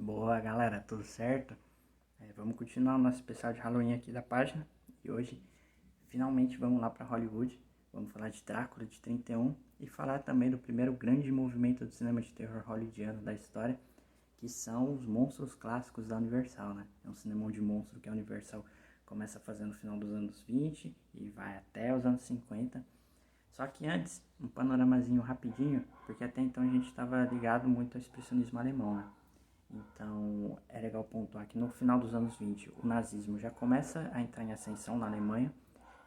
Boa, galera, tudo certo? Vamos continuar o nosso especial de Halloween aqui da página. E hoje, finalmente, vamos lá para Hollywood. Vamos falar de Drácula de 31 e falar também do primeiro grande movimento do cinema de terror hollywoodiano da história, que são os monstros clássicos da Universal, né? É um cinema de monstro que a Universal começa a fazer no final dos anos 20 e vai até os anos 50. Só que antes, um panoramazinho rapidinho, porque até então a gente estava ligado muito ao expressionismo alemão, né? Então, é legal pontuar que no final dos anos 20, o nazismo já começa a entrar em ascensão na Alemanha.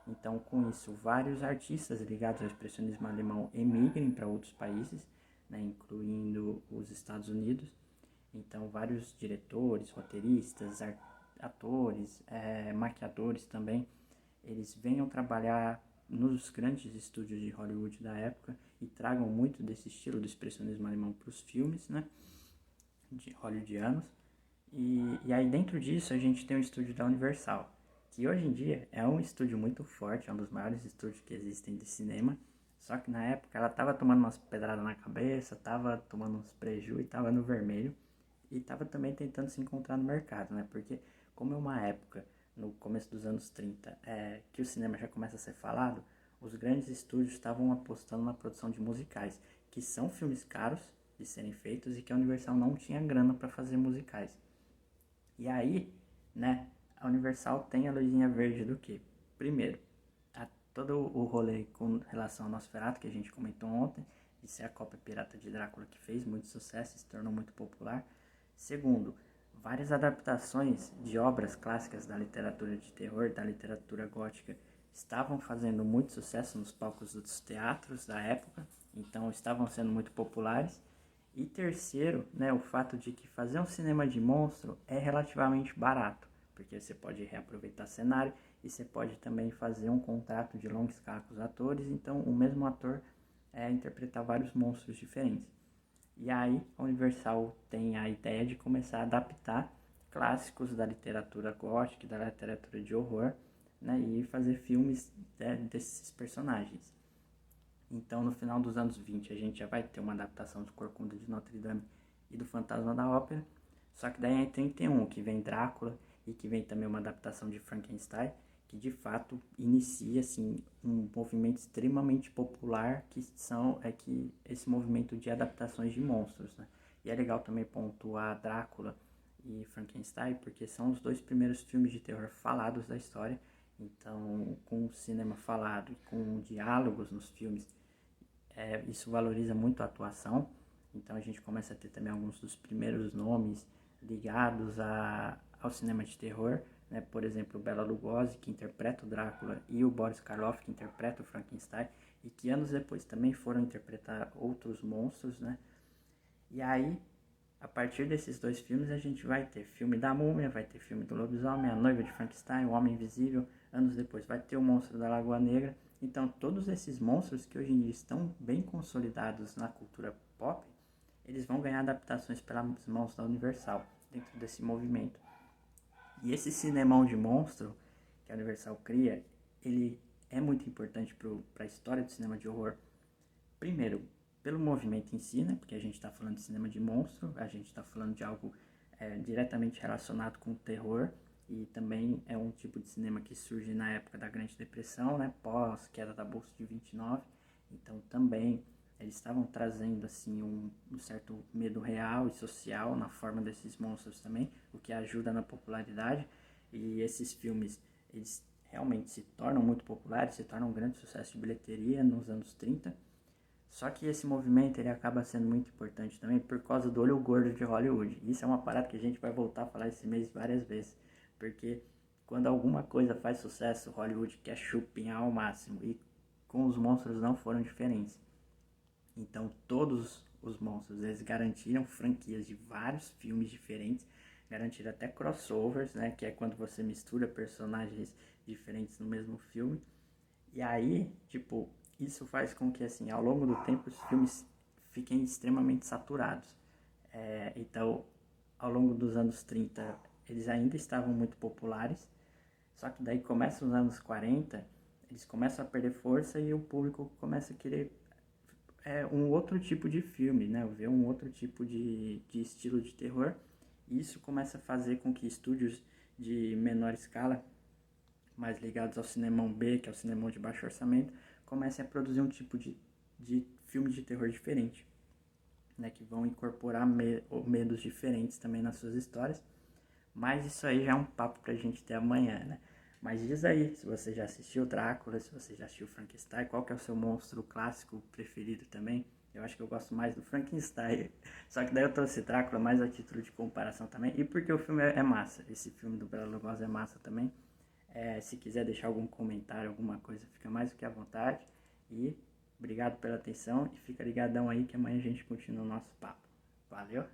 Então, com isso, vários artistas ligados ao expressionismo alemão emigrem para outros países, né, incluindo os Estados Unidos. Então, vários diretores, roteiristas, atores, maquiadores também, eles venham trabalhar nos grandes estúdios de Hollywood da época e tragam muito desse estilo do expressionismo alemão para os filmes, né? De hollywoodianos. E aí dentro disso a gente tem o estúdio da Universal, que hoje em dia é um estúdio muito forte, é um dos maiores estúdios que existem de cinema. Só que na época ela tava tomando umas pedradas na cabeça, tava tomando uns preju e tava no vermelho. E tava também tentando se encontrar no mercado, né? Porque como é uma época, no começo dos anos 30, que o cinema já começa a ser falado, os grandes estúdios estavam apostando na produção de musicais, que são filmes caros de serem feitos e que a Universal não tinha grana para fazer musicais. E aí, né, a Universal tem a luzinha verde do que? Primeiro, todo o rolê com relação ao Nosferatu, que a gente comentou ontem, de ser a cópia pirata de Drácula que fez muito sucesso e se tornou muito popular. Segundo, várias adaptações de obras clássicas da literatura de terror, da literatura gótica, estavam fazendo muito sucesso nos palcos dos teatros da época, então estavam sendo muito populares. E terceiro, né, o fato de que fazer um cinema de monstro é relativamente barato, porque você pode reaproveitar cenário e você pode também fazer um contrato de longa escala com os atores, então o mesmo ator interpretar vários monstros diferentes. E aí a Universal tem a ideia de começar a adaptar clássicos da literatura gótica, da literatura de horror, né, e fazer filmes desses personagens. Então, no final dos anos 20, a gente já vai ter uma adaptação de Corcunda de Notre Dame e do Fantasma da Ópera. Só que daí é em 31 que vem Drácula e que vem também uma adaptação de Frankenstein, que de fato inicia assim um movimento extremamente popular que esse movimento de adaptações de monstros, né? E é legal também pontuar Drácula e Frankenstein, porque são os dois primeiros filmes de terror falados da história. Então, com o cinema falado e com diálogos nos filmes, isso valoriza muito a atuação. Então a gente começa a ter também alguns dos primeiros nomes ligados ao cinema de terror, né? Por exemplo, o Bela Lugosi, que interpreta o Drácula, e o Boris Karloff, que interpreta o Frankenstein, e que anos depois também foram interpretar outros monstros, né? E aí, a partir desses dois filmes, a gente vai ter filme da Múmia, vai ter filme do Lobisomem, A Noiva de Frankenstein, O Homem Invisível. Anos depois vai ter o Monstro da Lagoa Negra. Então, todos esses monstros que hoje em dia estão bem consolidados na cultura pop, eles vão ganhar adaptações pelas mãos da Universal, dentro desse movimento. E esse cinemão de monstro que a Universal cria, ele é muito importante para a história do cinema de horror. Primeiro, pelo movimento em si, né? Porque a gente está falando de cinema de monstro, a gente está falando de algo diretamente relacionado com o terror, e também é um tipo de cinema que surge na época da Grande Depressão, né? Pós queda da Bolsa de 29. Então também eles estavam trazendo assim um certo medo real e social na forma desses monstros também, o que ajuda na popularidade. E esses filmes, eles realmente se tornam muito populares, se tornam um grande sucesso de bilheteria nos anos 30. Só que esse movimento ele acaba sendo muito importante também por causa do olho gordo de Hollywood. Isso é uma parada que a gente vai voltar a falar esse mês várias vezes. Porque quando alguma coisa faz sucesso, Hollywood quer chupinhar ao máximo. E com os monstros não foram diferentes. Então todos os monstros eles garantiram franquias de vários filmes diferentes. Garantiram até crossovers, né? Que é quando você mistura personagens diferentes no mesmo filme. E aí, tipo, isso faz com que, assim, ao longo do tempo, os filmes fiquem extremamente saturados. Então, ao longo dos anos 30, eles ainda estavam muito populares, só que daí começa os anos 40, eles começam a perder força e o público começa a querer um outro tipo de filme, né? Ver um outro tipo de estilo de terror. E isso começa a fazer com que estúdios de menor escala, mais ligados ao cinemão B, que é o cinemão de baixo orçamento, comecem a produzir um tipo de filme de terror diferente, né, que vão incorporar medos diferentes também nas suas histórias. Mas isso aí já é um papo pra gente ter amanhã, né? Mas diz aí, se você já assistiu Drácula, se você já assistiu Frankenstein, qual que é o seu monstro clássico preferido também? Eu acho que eu gosto mais do Frankenstein. Só que daí eu trouxe Drácula mais a título de comparação também. E porque o filme é massa. Esse filme do Bela Lugosi é massa também. Se quiser deixar algum comentário, alguma coisa, fica mais do que à vontade. E obrigado pela atenção. E fica ligadão aí que amanhã a gente continua o nosso papo. Valeu!